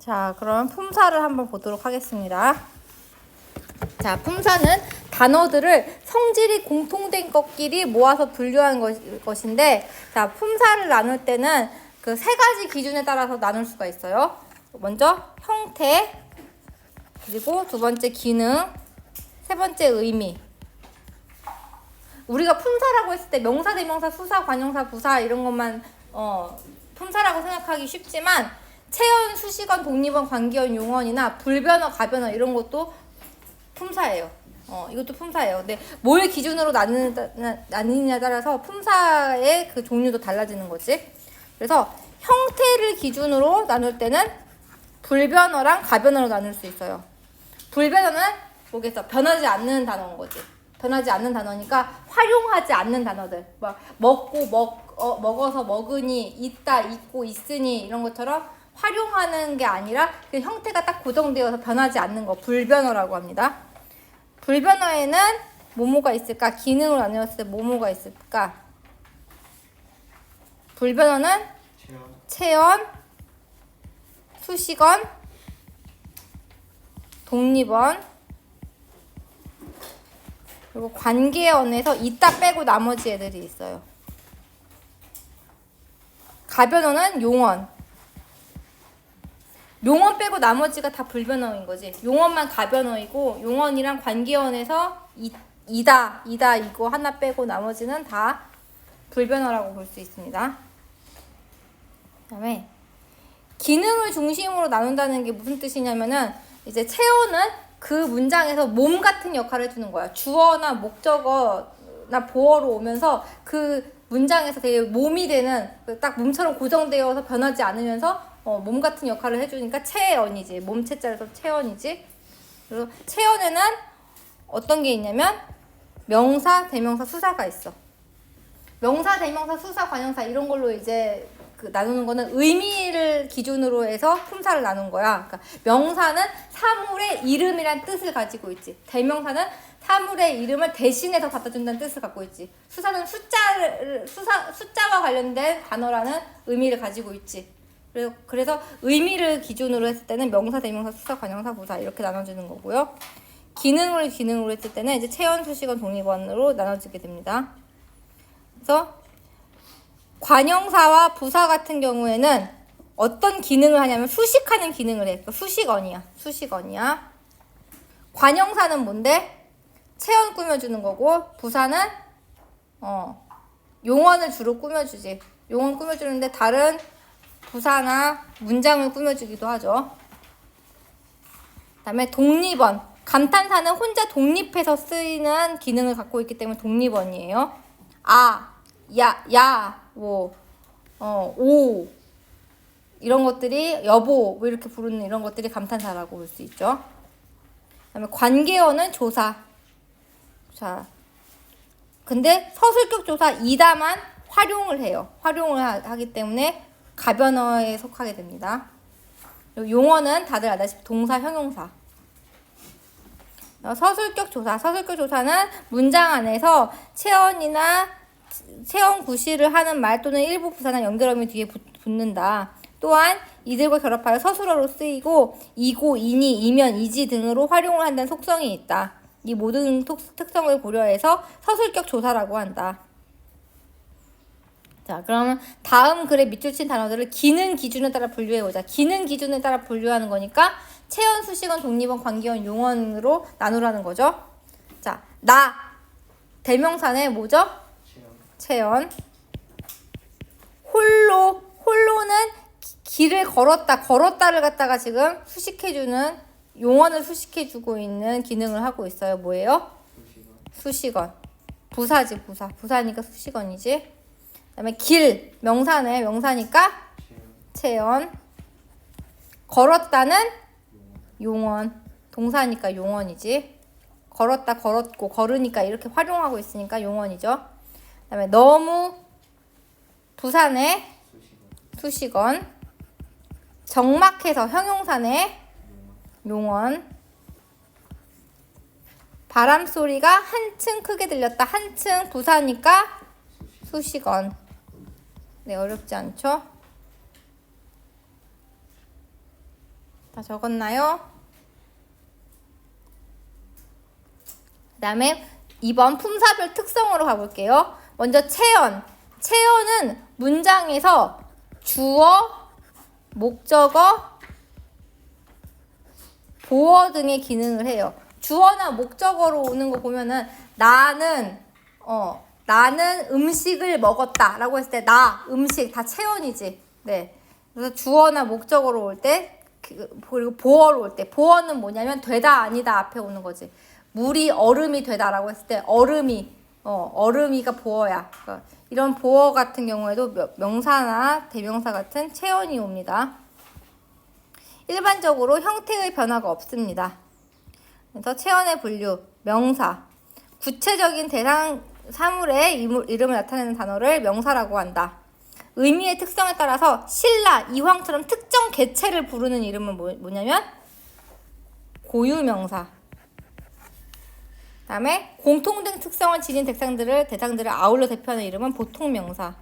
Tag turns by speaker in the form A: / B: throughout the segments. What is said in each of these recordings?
A: 자, 그럼 품사를 한번 보도록 하겠습니다. 자, 품사는 단어들을 성질이 공통된 것끼리 모아서 분류한 것인데, 자, 품사를 나눌 때는 그 세 가지 기준에 따라서 나눌 수가 있어요. 먼저 형태, 그리고 두 번째 기능, 세 번째 의미. 우리가 품사라고 했을 때 명사, 대명사, 수사, 관용사, 부사 이런 것만 품사라고 생각하기 쉽지만 체언, 수식언, 독립언, 관계언, 용언이나 불변어, 가변어 이런 것도 품사예요. 이것도 품사예요. 근데 뭘 기준으로 나누느냐에 따라서 품사의 그 종류도 달라지는 거지. 그래서 형태를 기준으로 나눌 때는 불변어랑 가변어로 나눌 수 있어요. 불변어는 뭐겠어? 변하지 않는 단어인 거지. 변하지 않는 단어니까 활용하지 않는 단어들. 막 먹고 먹어서 먹으니, 있다, 있고, 있으니 이런 것처럼 활용하는 게 아니라 그 형태가 딱 고정되어서 변하지 않는 거 불변어라고 합니다. 불변어에는 뭐뭐가 있을까? 기능으로 나누었을 때 뭐뭐가 있을까? 불변어는 체언, 수식언, 독립언, 그리고 관계언에서 있다 빼고 나머지 애들이 있어요. 가변어는 용언. 용언 빼고 나머지가 다 불변어인 거지. 용언만 가변어이고 용언이랑 관계언에서 이다, 이거 하나 빼고 나머지는 다 불변어라고 볼 수 있습니다. 그다음에 기능을 중심으로 나눈다는 게 무슨 뜻이냐면은 이제 체어는 그 문장에서 몸 같은 역할을 해주는 거야. 주어나 목적어나 보어로 오면서 그 문장에서 되게 몸이 되는 딱 몸처럼 고정되어서 변하지 않으면서 몸 같은 역할을 해주니까 체언이지. 몸체자에서 체언이지. 그래서 체언에는 어떤 게 있냐면 명사, 대명사, 수사가 있어. 명사, 대명사, 수사, 관용사 이런 걸로 이제 나누는 거는 의미를 기준으로 해서 품사를 나눈 거야. 그러니까 명사는 사물의 이름이란 뜻을 가지고 있지. 대명사는 사물의 이름을 대신해서 갖다 준다는 뜻을 갖고 있지. 수사는 숫자와 관련된 단어라는 의미를 가지고 있지. 그래서 의미를 기준으로 했을 때는 명사, 대명사, 수사, 관용사, 부사 이렇게 나눠주는 거고요. 기능으로 했을 때는 이제 체언, 수식언, 독립언으로 나눠지게 됩니다. 그래서 관용사와 부사 같은 경우에는 어떤 기능을 하냐면 수식하는 기능을 해. 수식언이야. 관용사는 뭔데? 체언 꾸며주는 거고 부사는 용언을 주로 꾸며주지. 용언 꾸며주는데 다른 부사나 문장을 꾸며주기도 하죠. 그다음에 독립언. 감탄사는 혼자 독립해서 쓰이는 기능을 갖고 있기 때문에 독립언이에요. 오 이런 것들이 여보 뭐 이렇게 부르는 이런 것들이 감탄사라고 볼 수 있죠. 그다음에 관계어는 조사. 자, 근데 서술격 조사 이다만 활용을 해요. 활용을 하기 때문에 가변어에 속하게 됩니다. 그리고 용어는 다들 알다시피 동사, 형용사. 서술격 조사는 문장 안에서 체언 구실을 하는 말 또는 일부 부사나 연결어미 뒤에 붙는다. 또한 이들과 결합하여 서술어로 쓰이고 이고, 이니, 이면, 이지 등으로 활용을 한다는 속성이 있다. 이 모든 특성을 고려해서 서술격 조사라고 한다. 자, 그러면 다음 글에 밑줄 친 단어들을 기능 기준에 따라 분류해보자. 기능 기준에 따라 분류하는 거니까 체언, 수식언, 독립언, 관계언, 용언으로 나누라는 거죠. 자, 대명사네 뭐죠? 체언. 홀로는 길을 걸었다를 갖다가 지금 수식해주는 용언을 수식해주고 있는 기능을 하고 있어요. 뭐예요? 수식언. 부사지. 부사니까 수식언이지. 그다음에 길 명사네. 명사니까 체언. 걸었다는 용언. 동사니까 용언이지. 걸었다, 걸었고, 걸으니까 이렇게 활용하고 있으니까 용언이죠. 그다음에 너무 부사네. 수식언. 적막해서 형용사네. 용언. 바람소리가 한층 크게 들렸다. 한층 부사니까 수식언. 네, 어렵지 않죠? 다 적었나요? 그 다음에 2번 품사별 특성으로 가볼게요. 먼저 체언. 체언은 문장에서 주어, 목적어, 보어 등의 기능을 해요. 주어나 목적어로 오는 거 보면은 나는 음식을 먹었다 라고 했을 때 나, 음식 다 체언이지. 네. 그래서 주어나 목적어로 올 때 그리고 보어로 올 때 보어는 뭐냐면 되다 아니다 앞에 오는 거지. 물이 얼음이 되다라고 했을 때 얼음이가 보어야. 그러니까 이런 보어 같은 경우에도 명사나 대명사 같은 체언이 옵니다. 일반적으로 형태의 변화가 없습니다. 그래서 체언의 분류, 명사, 구체적인 대상 사물의 이름을 나타내는 단어를 명사라고 한다. 의미의 특성에 따라서 신라, 이황처럼 특정 개체를 부르는 이름은 뭐냐면 고유명사. 다음에 공통된 특성을 지닌 대상들을 아울러 대표하는 이름은 보통명사.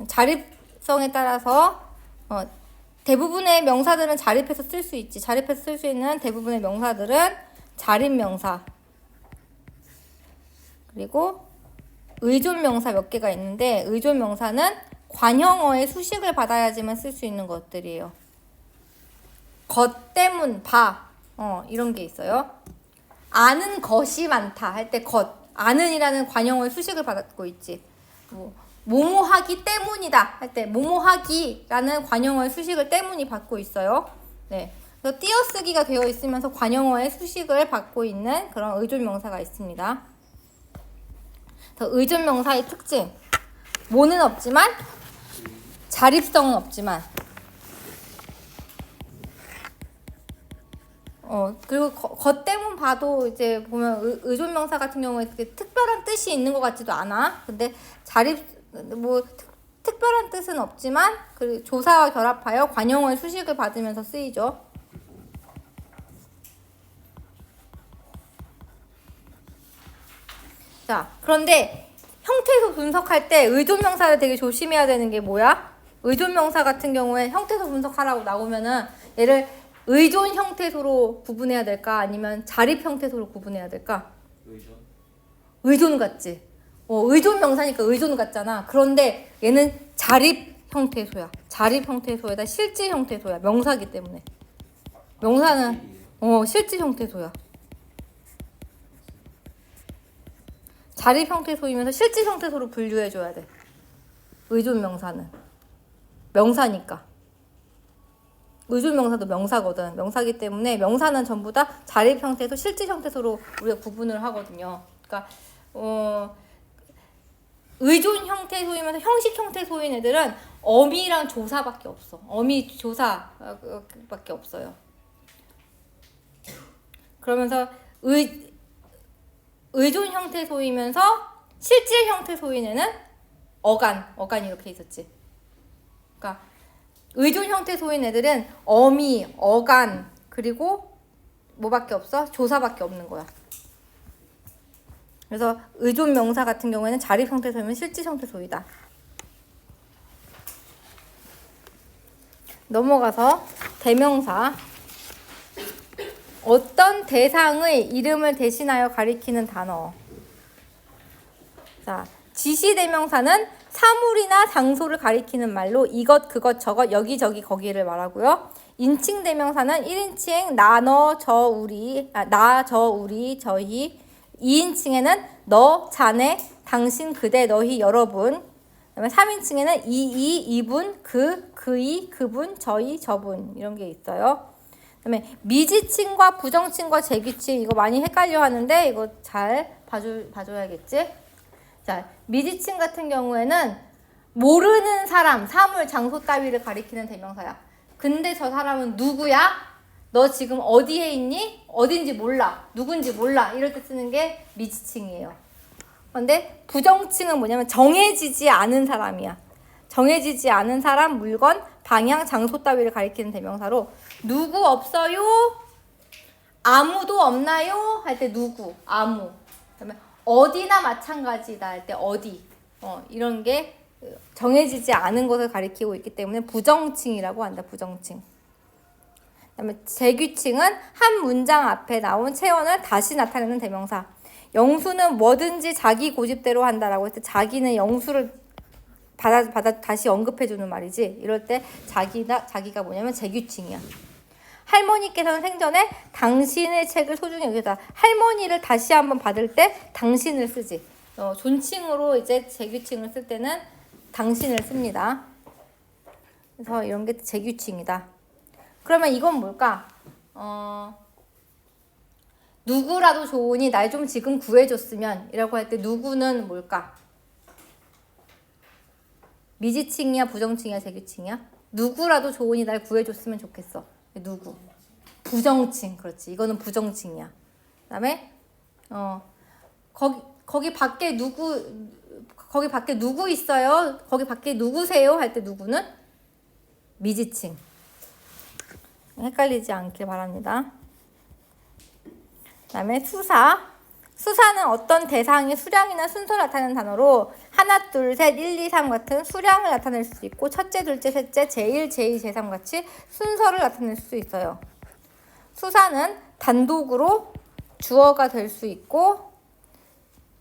A: 자립성에 따라서 대부분의 명사들은 자립해서 쓸 수 있지. 자립해서 쓸 수 있는 대부분의 명사들은 자립명사. 그리고 의존명사 몇 개가 있는데 의존명사는 관형어의 수식을 받아야지만 쓸 수 있는 것들이에요. 것, 때문, 바 이런 게 있어요. 아는 것이 많다 할 때 것, 아는이라는 관형어의 수식을 받고 있지. 뭐뭐하기 때문이다 할 때 뭐뭐하기라는 관형어의 수식을 때문이 받고 있어요. 네. 그래서 띄어쓰기가 되어 있으면서 관형어의 수식을 받고 있는 그런 의존명사가 있습니다. 의존명사의 특징. 뭐는 없지만 자립성은 없지만 그리고 것 때문 봐도 이제 보면 의존명사 같은 경우에 특별한 뜻이 있는 것 같지도 않아. 근데 특별한 뜻은 없지만 그 조사와 결합하여 관형어의 수식을 받으면서 쓰이죠. 자, 그런데 형태소 분석할 때 의존명사를 되게 조심해야 되는 게 뭐야? 의존명사 같은 경우에 형태소 분석하라고 나오면은 얘를 의존 형태소로 구분해야 될까? 아니면 자립 형태소로 구분해야 될까? 의존 같지? 의존 명사니까 의존 같잖아. 그런데 얘는 자립 형태소야. 자립 형태소에다 실질 형태소야. 명사기 때문에. 명사는 실질 형태소야. 자립 형태소이면서 실질 형태소로 분류해줘야 돼. 의존 명사는. 명사니까. 의존 명사도 명사거든. 명사기 때문에 명사는 전부 다 자립 형태소, 실질 형태소로 우리가 구분을 하거든요. 그러니까 의존 형태소이면서 형식 형태소인 애들은 어미랑 조사밖에 없어. 어미, 조사밖에 없어요. 그러면서 의존 형태소이면서 실질 형태소인 애는 어간 이렇게 있었지. 그러니까 의존 형태소인 애들은 어미, 어간, 그리고 뭐밖에 없어? 조사밖에 없는 거야. 그래서 의존 명사 같은 경우에는 자립 형태소이면 실질 형태소이다. 넘어가서 대명사. 어떤 대상의 이름을 대신하여 가리키는 단어. 자, 지시대명사는 사물이나 장소를 가리키는 말로 이것, 그것, 저것, 여기저기, 거기를 말하고요. 인칭대명사는 1인칭 나, 너, 저, 우리, 저희. 2인칭에는 너, 자네, 당신, 그대, 너희, 여러분. 그다음에 3인칭에는 이분, 그이, 그분, 저희, 저분 이런 게 있어요. 그다음에 미지칭과 부정칭과 재규칭 이거 많이 헷갈려 하는데 이거 잘 봐줘야겠지? 자, 미지칭 같은 경우에는 모르는 사람, 사물, 장소 따위를 가리키는 대명사야. 근데 저 사람은 누구야? 너 지금 어디에 있니? 어딘지 몰라. 누군지 몰라. 이럴 때 쓰는 게 미지칭이에요. 그런데 부정칭은 뭐냐면 정해지지 않은 사람이야. 정해지지 않은 사람, 물건, 방향, 장소 따위를 가리키는 대명사로 누구 없어요? 아무도 없나요? 할 때 누구, 아무. 그다음에 어디나 마찬가지다 할 때 어디. 이런 게 정해지지 않은 것을 가리키고 있기 때문에 부정칭이라고 한다. 부정칭. 그다음에 재규칭은 한 문장 앞에 나온 체언을 다시 나타내는 대명사. 영수는 뭐든지 자기 고집대로 한다라고 했을 때 자기는 영수를 받아 다시 언급해주는 말이지. 이럴 때 자기가 뭐냐면 재규칭이야. 할머니께서는 생전에 당신의 책을 소중히 여기다 할머니를 다시 한번 받을 때 당신을 쓰지. 존칭으로 이제 재규칭을 쓸 때는 당신을 씁니다. 그래서 이런 게 재규칭이다. 그러면 이건 뭘까? 누구라도 좋으니 날 좀 지금 구해줬으면 이라고 할 때 누구는 뭘까? 미지칭이야 부정칭이야 재규칭이야? 누구라도 좋으니 날 구해줬으면 좋겠어. 누구? 부정칭. 그렇지. 이거는 부정칭이야. 그다음에 거기 밖에 누구 있어요? 거기 밖에 누구세요? 할 때 누구는 미지칭. 헷갈리지 않길 바랍니다. 그다음에 수사는 어떤 대상의 수량이나 순서를 나타내는 단어로 하나, 둘, 셋, 1, 2, 3 같은 수량을 나타낼 수 있고 첫째, 둘째, 셋째, 제1, 제2, 제3 같이 순서를 나타낼 수 있어요. 수사는 단독으로 주어가 될 수 있고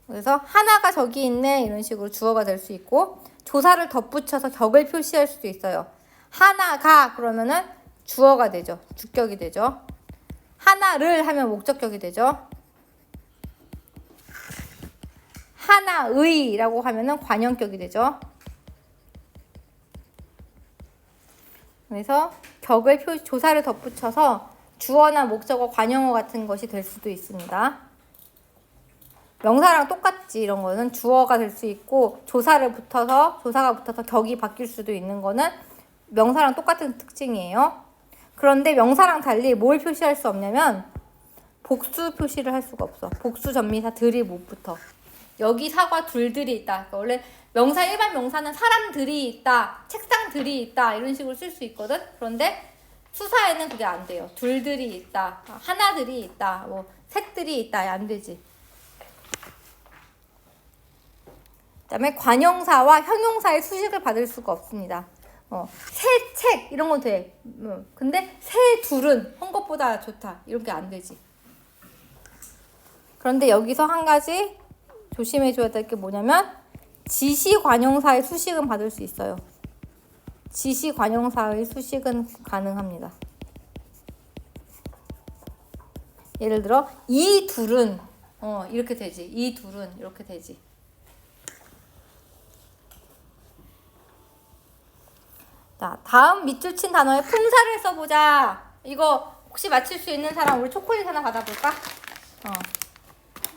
A: 그래서 하나가 저기 있네 이런 식으로 주어가 될 수 있고 조사를 덧붙여서 격을 표시할 수도 있어요. 하나가 그러면은 주어가 되죠. 주격이 되죠. 하나를 하면 목적격이 되죠. 하나의라고 하면은 관형격이 되죠. 그래서 조사를 덧붙여서 주어나 목적어, 관형어 같은 것이 될 수도 있습니다. 명사랑 똑같지. 이런 거는 주어가 될 수 있고 조사가 붙어서 격이 바뀔 수도 있는 거는 명사랑 똑같은 특징이에요. 그런데 명사랑 달리 뭘 표시할 수 없냐면 복수 표시를 할 수가 없어. 복수 전미사 들이 못 붙어. 여기 사과 둘들이 있다. 그러니까 원래 일반 명사는 사람들이 있다, 책상들이 있다 이런 식으로 쓸 수 있거든. 그런데 수사에는 그게 안 돼요. 둘들이 있다, 하나들이 있다, 뭐 셋들이 있다 안 되지. 그다음에 관형사와 형용사의 수식을 받을 수가 없습니다. 새 책 이런 건 돼. 근데 새 둘은 한 것보다 좋다 이런 게 안 되지. 그런데 여기서 한 가지 조심해 줘야 될 게 뭐냐면 지시 관형사의 수식은 받을 수 있어요. 지시 관형사의 수식은 가능합니다. 예를 들어 이 둘은 이렇게 되지. 이 둘은 이렇게 되지. 자, 다음 밑줄 친 단어의 품사를 써보자. 이거 혹시 맞출 수 있는 사람 우리 초콜릿 하나 받아볼까?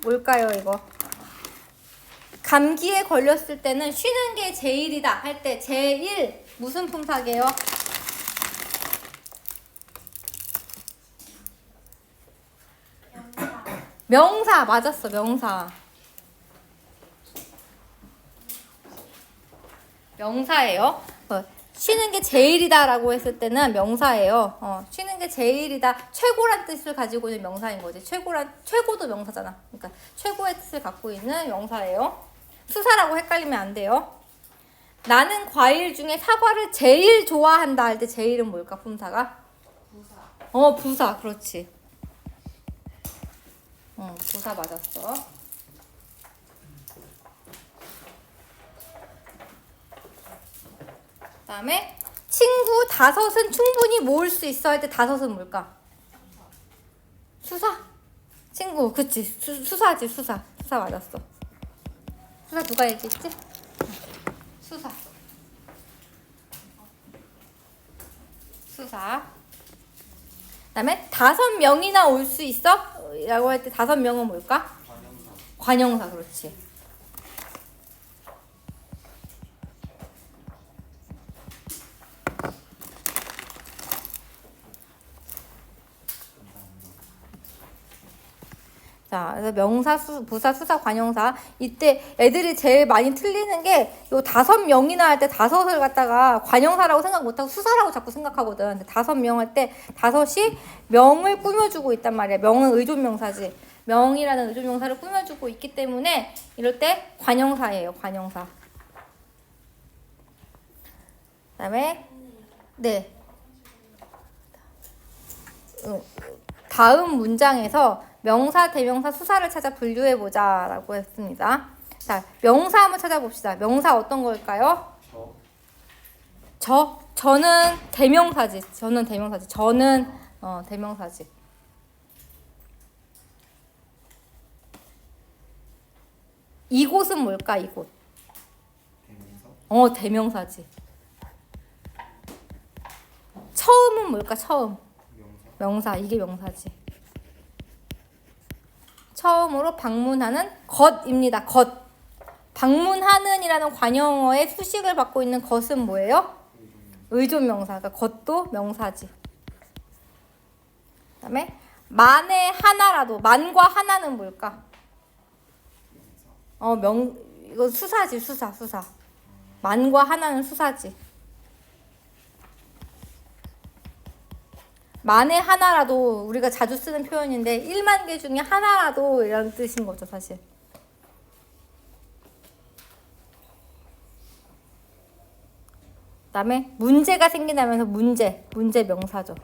A: 뭘까요 이거? 감기에 걸렸을 때는 쉬는 게 제일이다 할 때 제일 무슨 품사게요? 명사 맞았어. 명사예요. 쉬는 게 제일이다라고 했을 때는 명사예요. 쉬는 게 제일이다. 최고란 뜻을 가지고 있는 명사인 거지. 최고도 명사잖아. 그러니까 최고의 뜻을 갖고 있는 명사예요. 수사라고 헷갈리면 안 돼요. 나는 과일 중에 사과를 제일 좋아한다 할 때 제일은 뭘까? 품사가? 부사. 부사. 그렇지. 부사 맞았어. 그다음에 친구 다섯은 충분히 모을 수 있어 할 때 다섯은 뭘까? 수사. 친구. 그치. 수사지. 수사 맞았어. 수사 누가 얘기했지? 수사. 그다음에 5명이나 올 수 있어? 라고 할 때 5명은 뭘까? 관형사. 그렇지. 자, 그래서 명사, 부사, 수사, 관형사. 이때 애들이 제일 많이 틀리는 게 요 5명이나 할 때 5을 갖다가 관형사라고 생각 못하고 수사라고 자꾸 생각하거든. 근데 5명 할 때 5이 명을 꾸며주고 있단 말이야. 명은 의존명사지. 명이라는 의존명사를 꾸며주고 있기 때문에 이럴 때 관형사예요. 관형사. 그다음에 네. 다음 문장에서 명사, 대명사, 수사를 찾아 분류해보자 라고 했습니다. 자, 명사 한번 찾아봅시다. 명사 어떤 걸까요? 저는 대명사지. 저는 대명사지. 이곳은 뭘까? 이곳. 대명사지. 처음은 뭘까? 처음. 명사. 이게 명사지. 처음으로 방문하는 것입니다. 것. 방문하는이라는 관용어의 수식을 받고 있는 것은 뭐예요? 의존명사. 그러니까 것도 명사지. 그다음에 만에 하나라도. 만과 하나는 뭘까? 이거 수사지. 수사. 만과 하나는 수사지. 만에 하나라도 우리가 자주 쓰는 표현인데 1만 개 중에 하나라도 이런 뜻인 거죠, 사실. 그다음에 문제가 생긴다면서 문제 명사죠.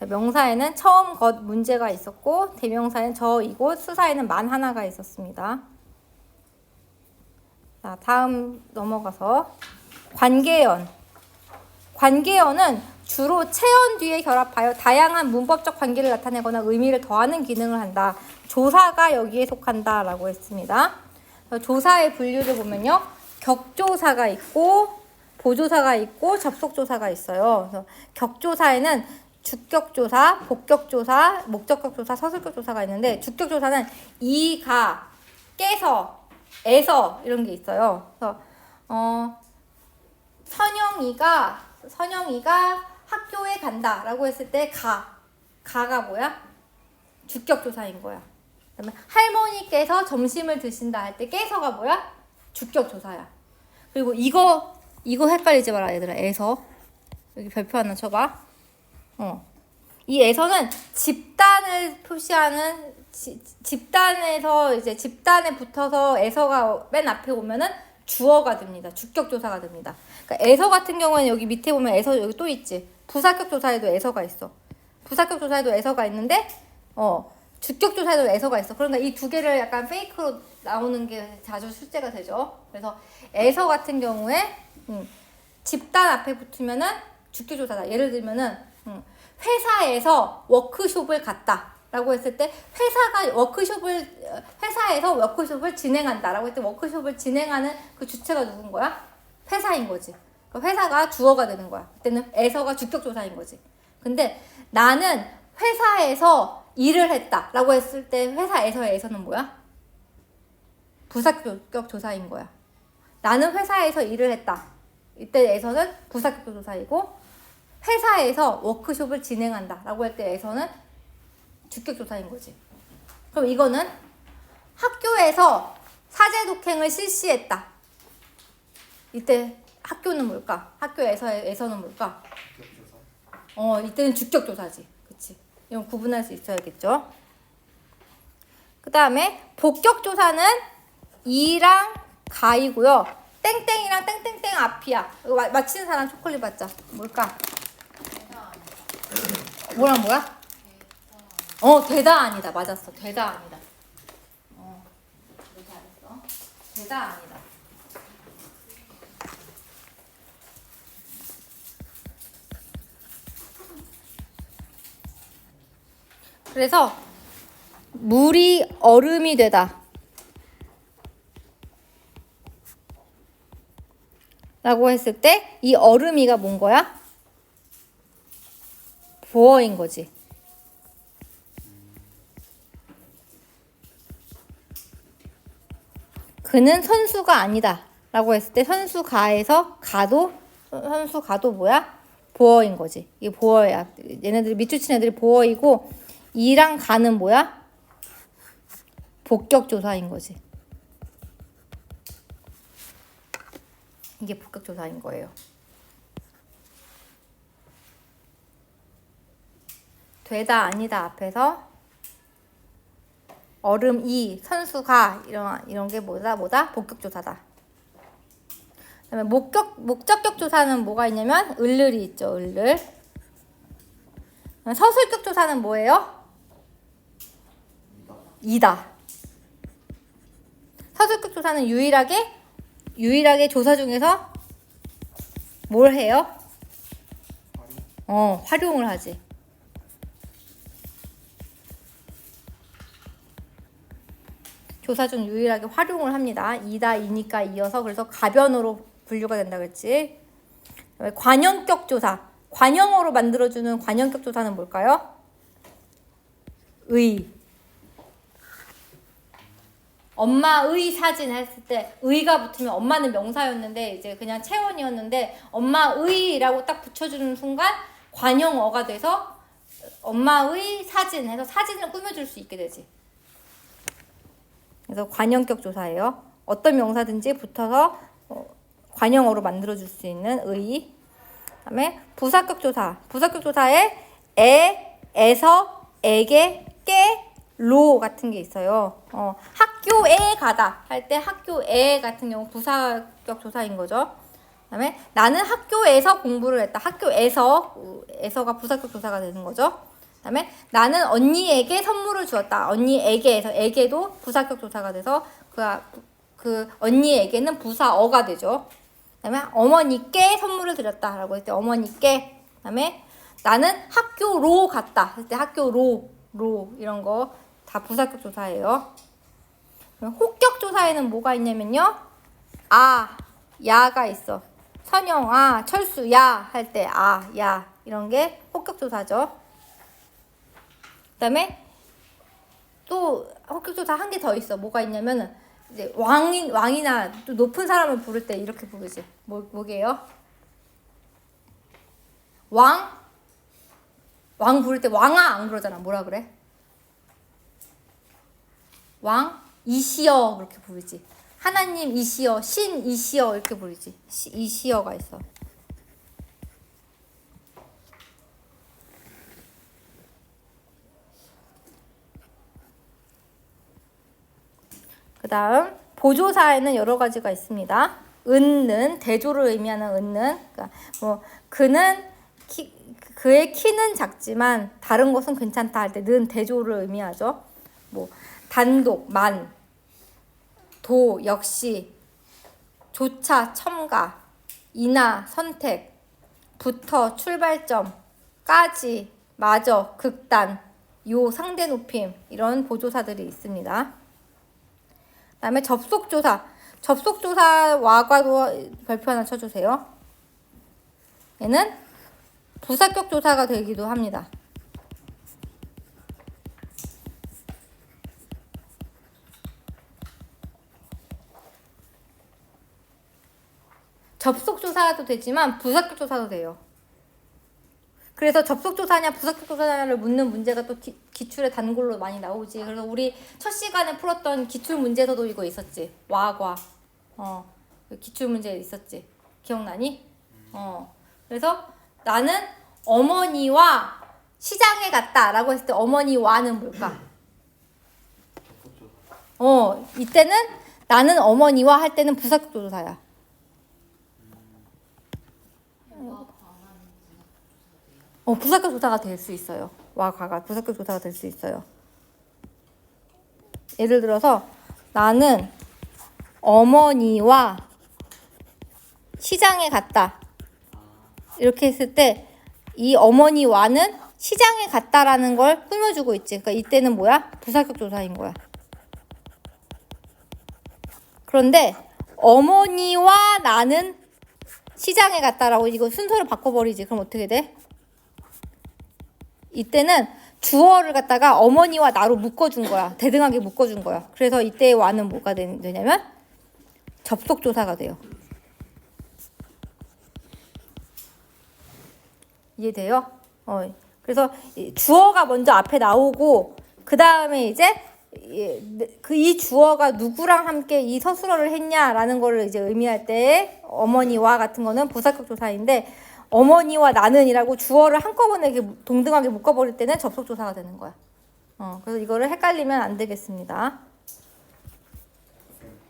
A: 명사에는 처음 것 문제가 있었고 대명사에는 저 이곳 수사에는 만 하나가 있었습니다. 자, 다음 넘어가서 관계연. 관계연은 주로 체언 뒤에 결합하여 다양한 문법적 관계를 나타내거나 의미를 더하는 기능을 한다. 조사가 여기에 속한다 라고 했습니다. 조사의 분류를 보면요. 격조사가 있고 보조사가 있고 접속조사가 있어요. 그래서 격조사에는 주격조사, 복격조사, 목적격조사, 서술격조사가 있는데 주격조사는 이가, 깨서, 에서 이런 게 있어요. 그래서 선영이가 학교에 간다라고 했을 때 가가 뭐야? 주격조사인 거야. 그다음에 할머니께서 점심을 드신다 할 때 깨서가 뭐야? 주격조사야. 그리고 이거 헷갈리지 마라 얘들아. 에서 여기 별표 하나 쳐봐. 이 에서는 집단을 표시하는 집단에서 이제 집단에 붙어서 에서가 맨 앞에 오면은 주어가 됩니다. 주격조사가 됩니다. 그러니까 에서 같은 경우에는 여기 밑에 보면 에서 여기 또 있지. 부사격조사에도 에서가 있어. 부사격조사에도 에서가 있는데 주격조사에도 에서가 있어. 그러니까 이 두 개를 약간 페이크로 나오는 게 자주 출제가 되죠. 그래서 에서 같은 경우에 집단 앞에 붙으면은 주격조사다. 예를 들면은 회사에서 워크숍을 갔다라고 했을 때 회사에서 워크숍을 진행한다라고 했을 때 워크숍을 진행하는 그 주체가 누군 거야? 회사인 거지. 그러니까 회사가 주어가 되는 거야. 그때는 에서가 주격조사인 거지. 근데 나는 회사에서 일을 했다라고 했을 때 회사에서의 에서는 뭐야? 부사격 조사인 거야. 나는 회사에서 일을 했다. 이때 에서는 부사격 조사이고 회사에서 워크숍을 진행한다 라고 할 때 에서는 주격 조사인 거지. 그럼 이거는 학교에서 사제 독행을 실시했다. 이때 학교는 뭘까? 학교에서는 뭘까? 이때는 주격 조사지. 그치? 이건 구분할 수 있어야겠죠. 그 다음에 복격 조사는 이랑 가이고요. 땡땡이랑 땡땡땡 앞이야. 이거 맞히는 사람 초콜릿 받자. 뭘까? 뭐야? 되다 아니다. 맞았어. 되다 아니다. 잘했어. 되다 아니다. 그래서 물이 얼음이 되다 라고 했을 때 이 얼음이가 뭔 거야? 보어인 거지. 그는 선수가 아니다 라고 했을 때 선수가에서 선수가도 뭐야? 보어인 거지. 이게 보어야. 얘네들 밑줄 애들이 보어이고 이랑 가는 뭐야? 복격조사인 거지. 이게 복격조사인 거예요. 되다 아니다 앞에서 얼음 이 선수가 이런 게 뭐다? 복격조사다. 그다음에 목적격 조사는 뭐가 있냐면 을을이 있죠. 을을. 서술격 조사는 뭐예요? 이다. 서술격 조사는 유일하게 조사 중에서 뭘 해요? 활용을 하지. 조사 중 유일하게 활용을 합니다. 이다, 이니까 이어서 그래서 가변어로 분류가 된다 그랬지. 관형격 조사. 관형어로 만들어주는 관형격 조사는 뭘까요? 의. 엄마의 사진 했을 때 의가 붙으면 엄마는 명사였는데 이제 그냥 체원이었는데 엄마의라고 딱 붙여주는 순간 관형어가 돼서 엄마의 사진 해서 사진을 꾸며줄 수 있게 되지. 그래서 관형격 조사예요. 어떤 명사든지 붙어서 관형어로 만들어줄 수 있는 의. 그다음에 부사격 조사. 부사격 조사에 에, 에서, 에게, 깨, 로 같은 게 있어요. 학교에 가다 할 때 학교에 같은 경우 부사격 조사인 거죠. 그다음에 나는 학교에서 공부를 했다. 학교에서가 부사격 조사가 되는 거죠. 그다음에 나는 언니에게 선물을 주었다. 언니에게에서 에게도 부사격 조사가 돼서 그 언니에게는 부사어가 되죠. 그다음에 어머니께 선물을 드렸다라고 할 때 어머니께. 그다음에 나는 학교로 갔다 할 때 학교로 이런 거 다 부사격 조사예요. 혹격 조사에는 뭐가 있냐면요. 아, 야가 있어. 선영, 아, 철수, 야 할 때 아, 야 이런 게 혹격 조사죠. 그다음에 또 혹격 조사 한 개 더 있어. 뭐가 있냐면은 이제 왕이나 또 높은 사람을 부를 때 이렇게 부르지. 뭐게요? 왕 부를 때 왕아 안 그러잖아. 뭐라 그래? 왕 이시여 그렇게 부르지. 하나님 이시여, 신 이시여 이렇게 부르지. 이시여가 있어. 그 다음 보조사에는 여러 가지가 있습니다. 은는 대조를 의미하는 은는. 그러니까 뭐 그는 그의 키는 작지만 다른 것은 괜찮다 할 때 는 대조를 의미하죠. 뭐 단독, 만, 도, 역시, 조차, 첨가, 이나, 선택, 부터, 출발점, 까지, 마저, 극단, 요, 상대 높임 이런 보조사들이 있습니다. 그 다음에 접속조사. 접속조사 와과도 별표 하나 쳐주세요. 얘는 부사격 조사가 되기도 합니다. 접속조사도 되지만 부사격 조사도 돼요. 그래서 접속조사냐 부사격 조사냐를 묻는 문제가 또 기출의 단골로 많이 나오지. 그래서 우리 첫 시간에 풀었던 기출 문제에서도 이거 있었지. 와과. 기출 문제 있었지. 기억나니? 그래서 나는 어머니와 시장에 갔다라고 했을 때 어머니와는 뭘까? 이때는 나는 어머니와 할 때는 부사격 조사야. 부사격 조사가 될 수 있어요. 와과가 부사격 조사가 될 수 있어요. 예를 들어서 나는 어머니와 시장에 갔다. 이렇게 했을 때 이 어머니와는 시장에 갔다라는 걸 꾸며주고 있지. 그러니까 이때는 뭐야? 부사격 조사인 거야. 그런데 어머니와 나는 시장에 갔다라고 이거 순서를 바꿔버리지. 그럼 어떻게 돼? 이때는 주어를 갖다가 어머니와 나로 묶어준 거야. 대등하게 묶어준 거야. 그래서 이때의 와는 뭐가 되냐면 접속조사가 돼요. 이해돼요? 그래서 주어가 먼저 앞에 나오고 그 다음에 이제 이 주어가 누구랑 함께 이 서술어를 했냐라는 거를 이제 의미할 때 어머니와 같은 거는 부사격 조사인데 어머니와 나는이라고 주어를 한꺼번에 이렇게 동등하게 묶어버릴 때는 접속조사가 되는 거야. 그래서 이거를 헷갈리면 안 되겠습니다.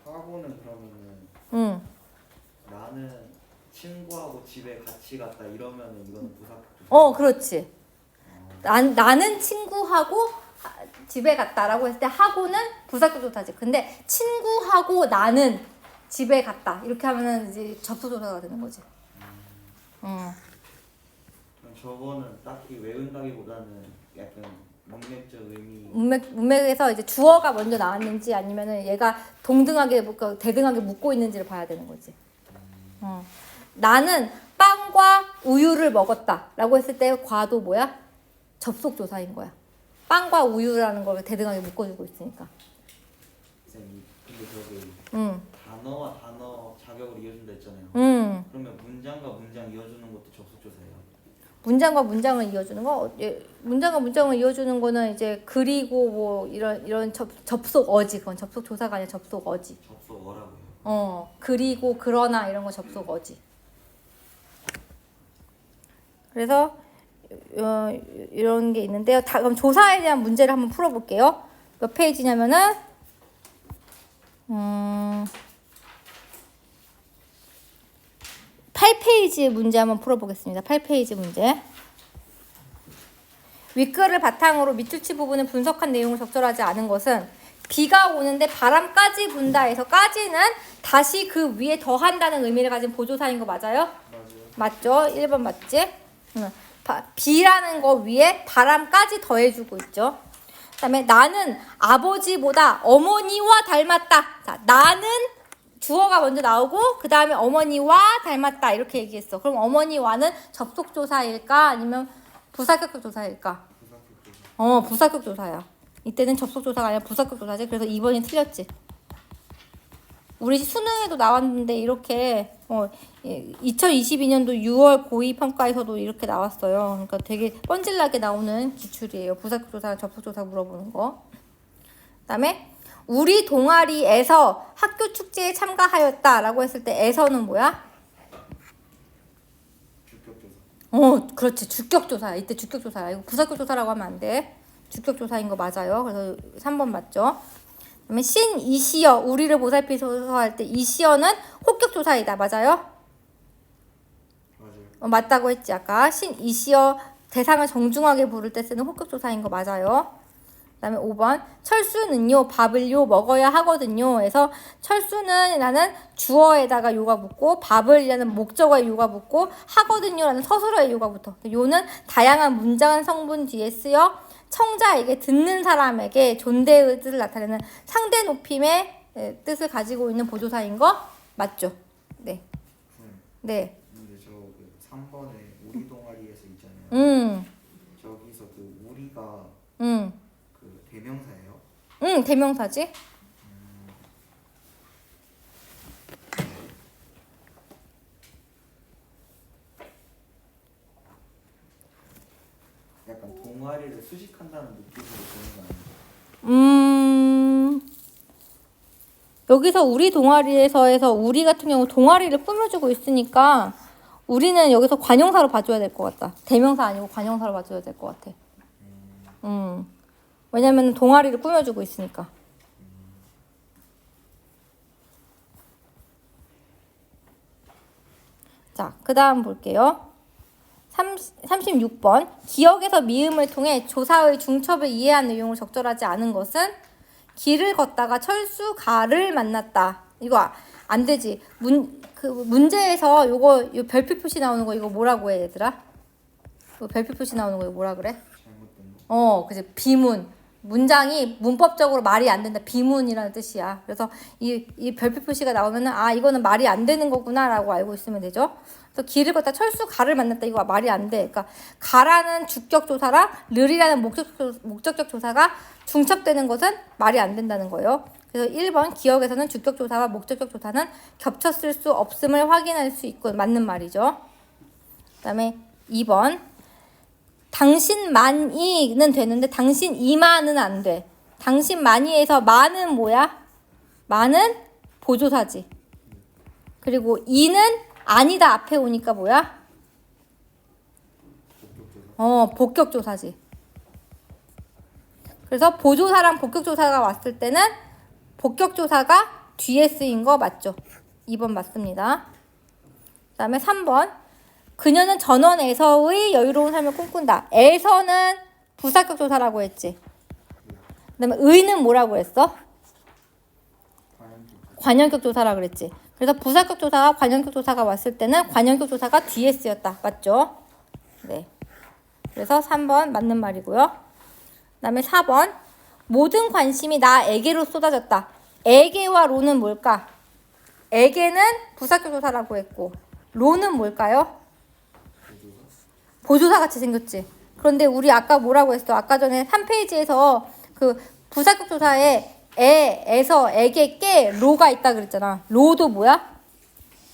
B: 하고는 그러면은 나는 친구하고 집에 같이 갔다 이러면은 이거는 부사격 조사.
A: 그렇지. 나는 친구하고 집에 갔다라고 했을 때 하고는 부사격 조사지. 근데 친구하고 나는 집에 갔다 이렇게 하면은 이제 접속 조사가 되는 거지.
B: 그럼 저거는 딱히 외운다기보다는 약간 문맥적 의미.
A: 문맥에서 이제 주어가 먼저 나왔는지 아니면은 얘가 동등하게 대등하게 묶고 있는지를 봐야 되는 거지. 나는 빵과 우유를 먹었다라고 했을 때 과도 뭐야? 접속 조사인 거야. 빵과 우유라는 걸 대등하게 묶어주고 있으니까.
B: 선생님, 근데 저기
A: 응.
B: 단어와 단어 자격을 이어준다 했잖아요. 그러면 문장과 문장 이어주는 것도 접속조사예요.
A: 문장과 문장을 이어주는 거, 문장과 문장을 이어주는 거는 이제 그리고 뭐 이런 접속어지. 그건 접속 조사가 아니라 접속어지.
B: 접속어라고요.
A: 그리고 그러나 이런 거 접속어지. 그래서 이런 게 있는데요. 그럼 조사에 대한 문제를 한번 풀어볼게요. 몇 페이지냐면은 8페이지 문제 한번 풀어보겠습니다. 8페이지 문제. 윗글을 바탕으로 밑줄치 부분을 분석한 내용을 적절하지 않은 것은 비가 오는데 바람까지 분다 해서 까지는 다시 그 위에 더한다는 의미를 가진 보조사인 거 맞아요? 맞죠? 1번 맞지? 비라는 거 위에 바람까지 더해주고 있죠. 그 다음에 나는 아버지보다 어머니와 닮았다. 자, 나는 주어가 먼저 나오고 그 다음에 어머니와 닮았다 이렇게 얘기했어. 그럼 어머니와는 접속조사일까 아니면 부사격격 조사일까? 부사격 조사야. 이때는 접속조사가 아니라 부사격 조사지. 그래서 2번이 틀렸지. 우리 수능에도 나왔는데 이렇게 2022년도 6월 고2 평가에서도 이렇게 나왔어요. 그러니까 되게 뻔질나게 나오는 기출이에요. 부사격 조사랑 접속 조사 물어보는 거. 그다음에 우리 동아리에서 학교 축제에 참가하였다라고 했을 때 에서는 뭐야?
B: 주격조사.
A: 그렇지. 주격조사야. 이때 주격조사야. 이거 부사격조사라고 하면 안 돼. 주격조사인 거 맞아요. 그래서 3번 맞죠. 그다음에 신 이시여 우리를 보살피소서 할 때 이시여는 혹격조사이다. 맞아요?
B: 맞아요.
A: 맞다고 했지 아까. 신 이시여 대상을 정중하게 부를 때 쓰는 혹격조사인 거 맞아요. 그다음에 5번 철수는요 밥을요 먹어야 하거든요. 그래서 철수는 라는 주어에다가 요가 붙고 밥을 라는 목적어에 요가 붙고 하거든요 라는 서술어에 요가 붙어. 요는 다양한 문장 성분 뒤에 쓰여 청자에게 듣는 사람에게 존대의 뜻을 나타내는 상대 높임의 뜻을 가지고 있는 보조사인 거 맞죠? 네. 네.
B: 근데 저 3번에 우리 동아리에서 있잖아요. 저기서 그 우리가 그 대명사예요?
A: 대명사지.
B: 약간 동아리를 수식한다는 느낌으로 보는 거 아니에요?
A: 여기서 우리 동아리에서 우리 같은 경우 동아리를 꾸며주고 있으니까 우리는 여기서 관용사로 봐줘야 될 것 같다. 대명사 아니고 관용사로 봐줘야 될 것 같아. 왜냐면 동아리를 꾸며주고 있으니까. 자, 그 다음 볼게요. 36번. 기억에서 미음을 통해 조사의 중첩을 이해한 내용을 적절하지 않은 것은 길을 걷다가 철수 가를 만났다. 이거 안 되지. 문제에서 요 별표 표시 나오는 거 이거 뭐라고 해, 얘들아? 요 별표 표시 나오는 거 이거 뭐라 그래?
B: 잘못된 거.
A: 그지. 비문. 문장이 문법적으로 말이 안 된다. 비문이라는 뜻이야. 그래서 이 별표 표시가 나오면은 이거는 말이 안 되는 거구나라고 알고 있으면 되죠. 그래서 길을 걷다 철수 가를 만났다. 이거 말이 안 돼. 그러니까 가라는 주격 조사랑 르이라는 목적격 조사가 중첩되는 것은 말이 안 된다는 거예요. 그래서 1번 기억에서는 주격 조사와 목적격 조사는 겹쳤을 수 없음을 확인할 수 있고 맞는 말이죠. 그다음에 2번 당신만이는 되는데 당신이만은 안 돼. 당신만이에서 만은 뭐야? 만은 보조사지. 그리고 이는 아니다 앞에 오니까 뭐야? 복격조사지. 그래서 보조사랑 복격조사가 왔을 때는 복격조사가 뒤에 쓰인 거 맞죠? 2번 맞습니다. 그 다음에 3번 그녀는 전원에서의 여유로운 삶을 꿈꾼다. 에서는 부사격 조사라고 했지. 그다음에 의는 뭐라고 했어? 관형격 조사라고 그랬지. 그래서 부사격 조사와 관형격 조사가 왔을 때는 관형격 조사가 뒤에 쓰였다. 맞죠? 네. 그래서 3번 맞는 말이고요. 그다음에 4번 모든 관심이 나에게로 쏟아졌다. 에게와 로는 뭘까? 에게는 부사격 조사라고 했고 로는 뭘까요? 보조사 같이 생겼지. 그런데 우리 아까 뭐라고 했어? 아까 전에 3페이지에서 그 부사격 조사에 에에서 에게 깨 로가 있다 그랬잖아. 로도 뭐야?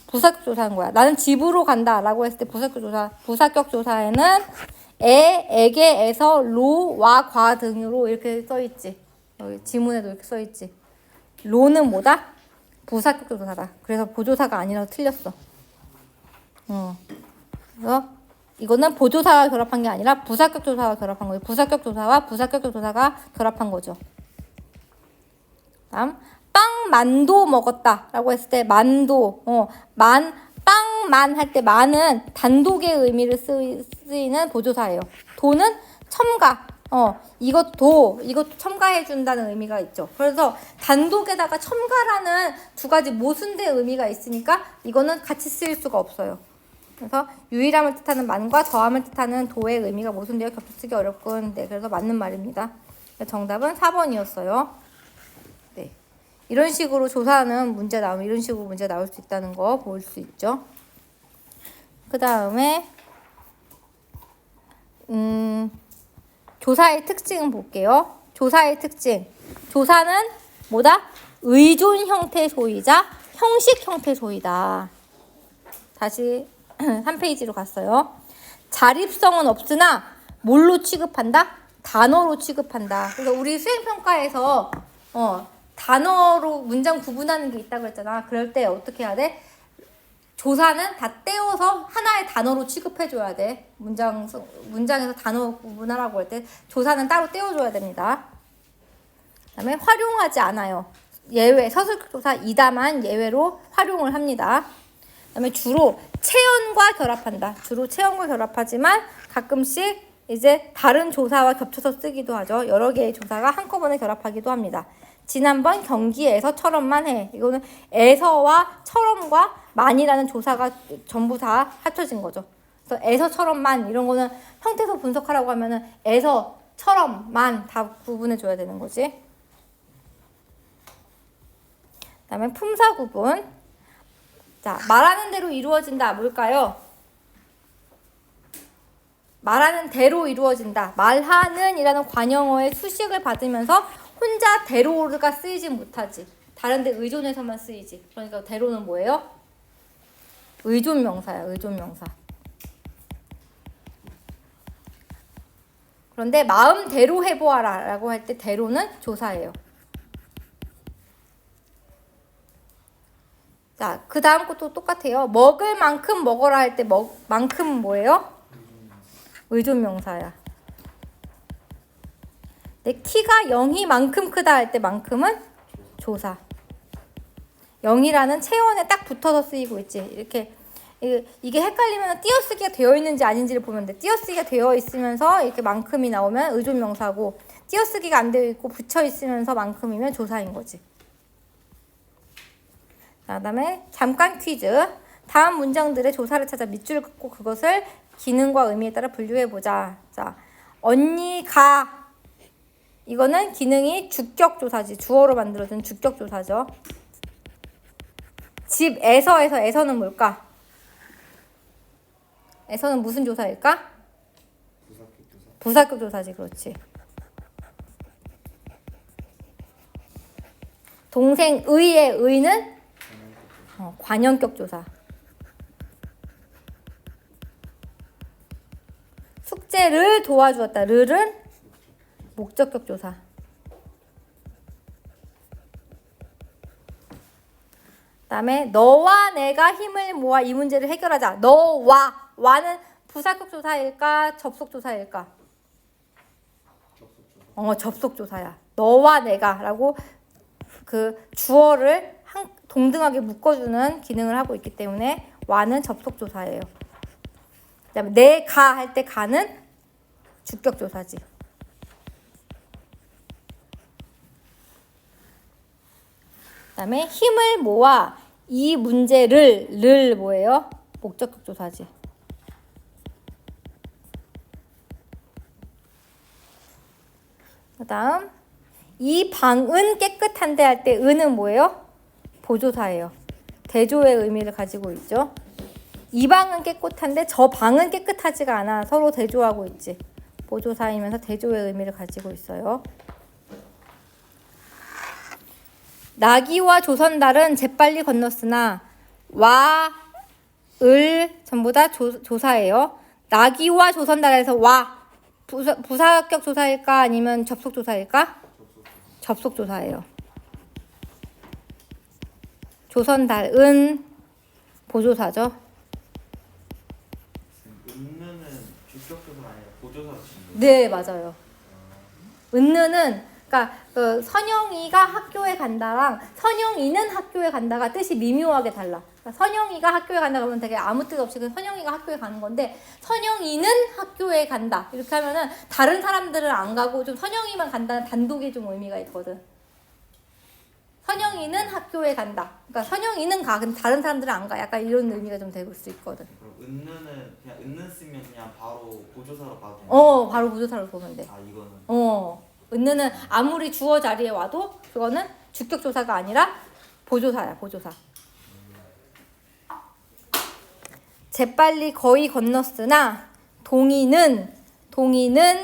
A: 부사격 조사한 거야. 나는 집으로 간다 라고 했을 때 부사격 조사에는 에게, 에서, 로, 와, 과 등으로 이렇게 써있지. 여기 지문에도 이렇게 써있지. 로는 뭐다? 부사격 조사다. 그래서 보조사가 아니라서 틀렸어. 그래서 이거는 보조사가 결합한 게 아니라 부사격 조사가 결합한 거예요. 부사격 조사와 부사격 조사가 결합한 거죠. 다음 빵 만도 먹었다 라고 했을 때 만도 빵만 할 때 만은 단독의 의미를 쓰이는 보조사예요. 도는 첨가 이것도 첨가해 준다는 의미가 있죠. 그래서 단독에다가 첨가라는 두 가지 모순된 의미가 있으니까 이거는 같이 쓰일 수가 없어요. 그래서 유일함을 뜻하는 만과 더함을 뜻하는 도의 의미가 모순되어 겹쳐 쓰기 어렵군. 네, 그래서 맞는 말입니다. 정답은 4번이었어요. 네, 이런 식으로 조사하는 문제 나오면 이런 식으로 문제 나올 수 있다는 거 볼 수 있죠. 그 다음에 조사의 특징 볼게요. 조사의 특징. 조사는 뭐다? 의존 형태 소이자 형식 형태 소이다. 다시 3페이지로 갔어요. 자립성은 없으나 뭘로 취급한다? 단어로 취급한다. 그래서 우리 수행평가에서 단어로 문장 구분하는 게 있다고 했잖아. 그럴 때 어떻게 해야 돼? 조사는 다 떼어서 하나의 단어로 취급해줘야 돼. 문장에서 단어 구분하라고 할 때 조사는 따로 떼어줘야 됩니다. 그 다음에 활용하지 않아요. 예외, 서술격 조사 이다만 예외로 활용을 합니다. 그 다음에 주로 체언과 결합한다. 주로 체언과 결합하지만 가끔씩 이제 다른 조사와 겹쳐서 쓰기도 하죠. 여러 개의 조사가 한꺼번에 결합하기도 합니다. 지난번 경기에서처럼만 해. 이거는 에서와 처럼과 만이라는 조사가 전부 다 합쳐진 거죠. 그래서 에서처럼만 이런 거는 형태소 분석하라고 하면은 에서처럼만 다 구분해 줘야 되는 거지. 그다음에 품사 구분. 자, 말하는 대로 이루어진다. 뭘까요? 말하는 대로 이루어진다. 말하는 이라는 관형어의 수식을 받으면서 혼자 대로가 쓰이지 못하지. 다른 데 의존해서만 쓰이지. 그러니까 대로는 뭐예요? 의존 명사야. 의존 명사. 그런데 마음대로 해보아라 라고 할 때 대로는 조사예요. 자, 그 다음 것도 똑같아요. 먹을 만큼 먹어라 할 때 만큼은 뭐예요? 의존 명사야. 내 키가 0이만큼 크다 할 때 만큼은 조사. 0이라는 체온에 딱 붙어서 쓰이고 있지. 이렇게 이게 헷갈리면 띄어쓰기가 되어 있는지 아닌지를 보면 돼. 띄어쓰기가 되어 있으면서 이렇게 만큼이 나오면 의존 명사고 띄어쓰기가 안 되어 있고 붙여 있으면서 만큼이면 조사인 거지. 자, 그다음에 잠깐 퀴즈. 다음 문장들의 조사를 찾아 밑줄 긋고 그것을 기능과 의미에 따라 분류해 보자. 자, 언니가 이거는 기능이 주격 조사지. 주어로 만들어준 주격 조사죠. 에서는 뭘까? 에서는 무슨 조사일까? 부사격 조사지. 그렇지. 동생의의 의는 관형격 조사. 숙제를 도와주었다. 르는 목적격 조사. 그다음에 너와 내가 힘을 모아 이 문제를 해결하자. 너와 와는 부사격 조사일까? 접속 조사일까? 접속 조사야. 너와 내가라고 그 주어를 동등하게 묶어주는 기능을 하고 있기 때문에 와는 접속 조사예요. 그다음에 내가 할 때 가는 주격 조사지. 그다음에 힘을 모아 이 문제를 뭐예요? 목적격 조사지. 그다음 이 방은 깨끗한데 할 때 은은 뭐예요? 보조사예요. 대조의 의미를 가지고 있죠. 이 방은 깨끗한데 저 방은 깨끗하지가 않아. 서로 대조하고 있지. 보조사이면서 대조의 의미를 가지고 있어요. 나기와 조선달은 재빨리 건넜으나 와, 을 전부 다 조사예요. 나기와 조선달에서 와 부사격 조사일까 아니면 접속 조사일까? 접속 조사예요. 조선달은 보조사죠.
B: 은느는 주격조사 아니라 보조사로 치는 거예요?
A: 네, 맞아요. 은느는 그러니까 그 선영이가 학교에 간다랑 선영이는 학교에 간다가 뜻이 미묘하게 달라. 그러니까 선영이가 학교에 간다 그러면 되게 아무 뜻 없이 그 선영이가 학교에 가는 건데 선영이는 학교에 간다 이렇게 하면은 다른 사람들은 안 가고 좀 선영이만 간다는 단독의 좀 의미가 있거든. 선영이는 학교에 간다. 그러니까 선영이는 가, 근데 다른 사람들은 안 가. 약간 이런 의미가 좀 될 수 있거든.
B: 그럼 은느는 그냥 은느 쓰면 그냥 바로 보조사로 봐도 되나요?
A: 바로 보조사로 보면 돼.
B: 아 이거는
A: 은느는 아무리 주어 자리에 와도 그거는 주격 조사가 아니라 보조사야, 보조사. 재빨리 거의 건넜으나 동의는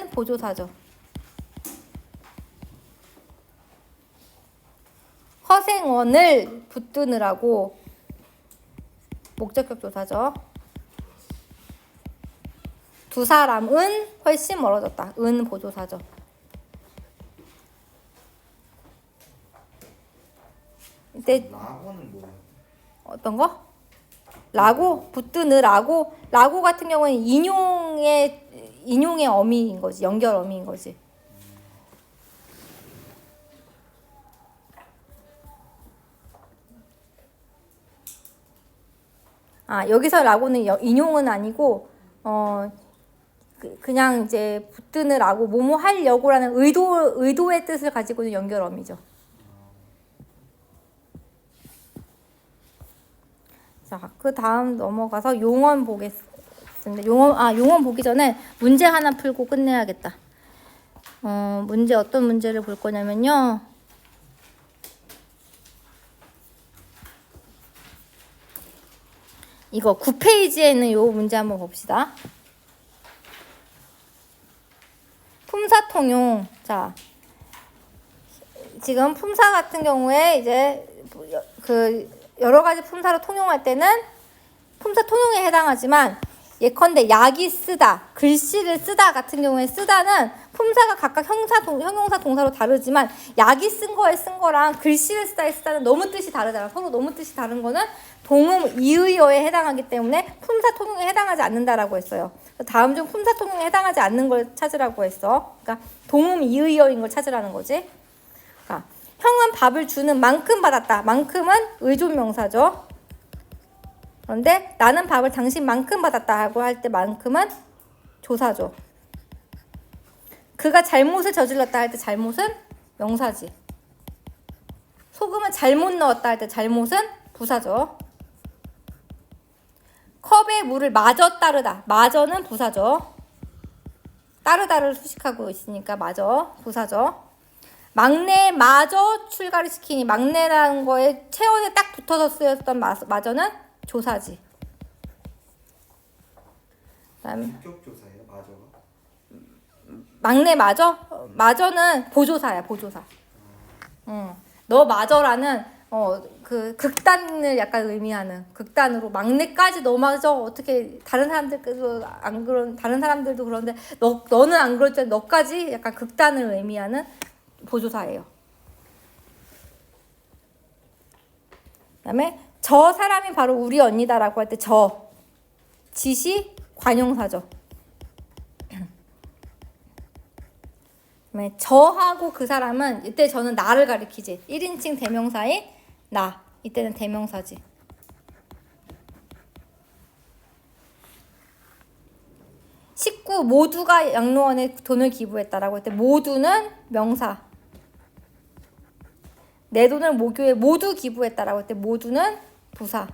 A: 보조사죠. 허생원을 붙드느라고 목적격 조사죠. 두 사람은 훨씬 멀어졌다. 은 보조사죠. 이때
B: 라고는 뭐예요?
A: 어떤 거? 라고 붙드느라고 라고 같은 경우는 인용의 어미인 거지. 연결 어미인 거지. 여기서 라고는 인용은 아니고 그냥 이제 붙드느라고 뭐뭐 하려고라는 의도의 뜻을 가지고 있는 연결 어미죠. 자, 그 다음 넘어가서 용언 보겠습니다. 용언 보기 전에 문제 하나 풀고 끝내야겠다. 문제 어떤 문제를 볼 거냐면요. 이거 9페이지에 있는 요 문제 한번 봅시다. 품사 통용. 자, 지금 품사 같은 경우에 이제 그 여러 가지 품사로 통용할 때는 품사 통용에 해당하지만 예컨대 약이 쓰다, 글씨를 쓰다 같은 경우에 쓰다는 품사가 각각 형용사, 동사로 다르지만 약이 쓴 거랑 글씨를 쓰다의 쓰다는 너무 뜻이 다르잖아. 서로 너무 뜻이 다른 거는 동음 이의어에 해당하기 때문에 품사 통용에 해당하지 않는다라고 했어요. 다음 중 품사 통용에 해당하지 않는 걸 찾으라고 했어. 그러니까 동음 이의어인 걸 찾으라는 거지. 그러니까 형은 밥을 주는 만큼 받았다. 만큼은 의존명사죠. 그런데 나는 밥을 당신만큼 받았다 하고 할 때 만큼은 조사죠. 그가 잘못을 저질렀다 할 때 잘못은 명사지. 소금을 잘못 넣었다 할 때 잘못은 부사죠. 컵에 물을 마저 따르다. 마저는 부사죠. 따르다를 수식하고 있으니까 마저 부사죠. 막내 마저 출가를 시키니 막내라는 거에 체온에 딱 붙어서 쓰였던 마저는 조사지. 그다음에
B: 주격조사예요, 마저가?
A: 막내 마저? 마저는 보조사야, 보조사. 너 마저라는 그 극단을 약간 의미하는 극단으로 막내까지 너 마저 어떻게 다른 사람들도 안 그런 다른 사람들도 그런데 너는 안 그럴 때 너까지 약간 극단을 의미하는 보조사예요. 그다음에 저 사람이 바로 우리 언니다라고 할 때 저 지시 관용사죠. 그다음에 저하고 그 사람은 이때 저는 나를 가리키지. 1인칭 대명사인 나. 이때는 대명사지. 식구 모두가 양로원에 돈을 기부했다라고 할 때 모두는 명사. 내 돈을 모교에 모두 기부했다라고 할 때 모두는 부사.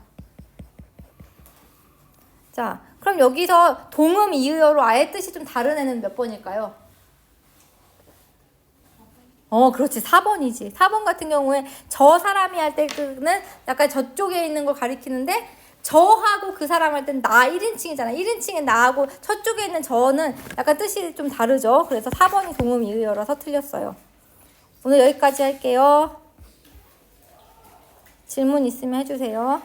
A: 자, 그럼 여기서 동음 이의어로 아예 뜻이 좀 다른 애는 몇 번일까요? 그렇지. 4번이지. 4번 같은 경우에 저 사람이 할 때는 약간 저쪽에 있는 걸 가리키는데 저하고 그 사람 할 때는 나 1인칭이잖아. 1인칭은 나하고 저쪽에 있는 저는 약간 뜻이 좀 다르죠. 그래서 4번이 동음 이의어라서 틀렸어요. 오늘 여기까지 할게요. 질문 있으면 해주세요.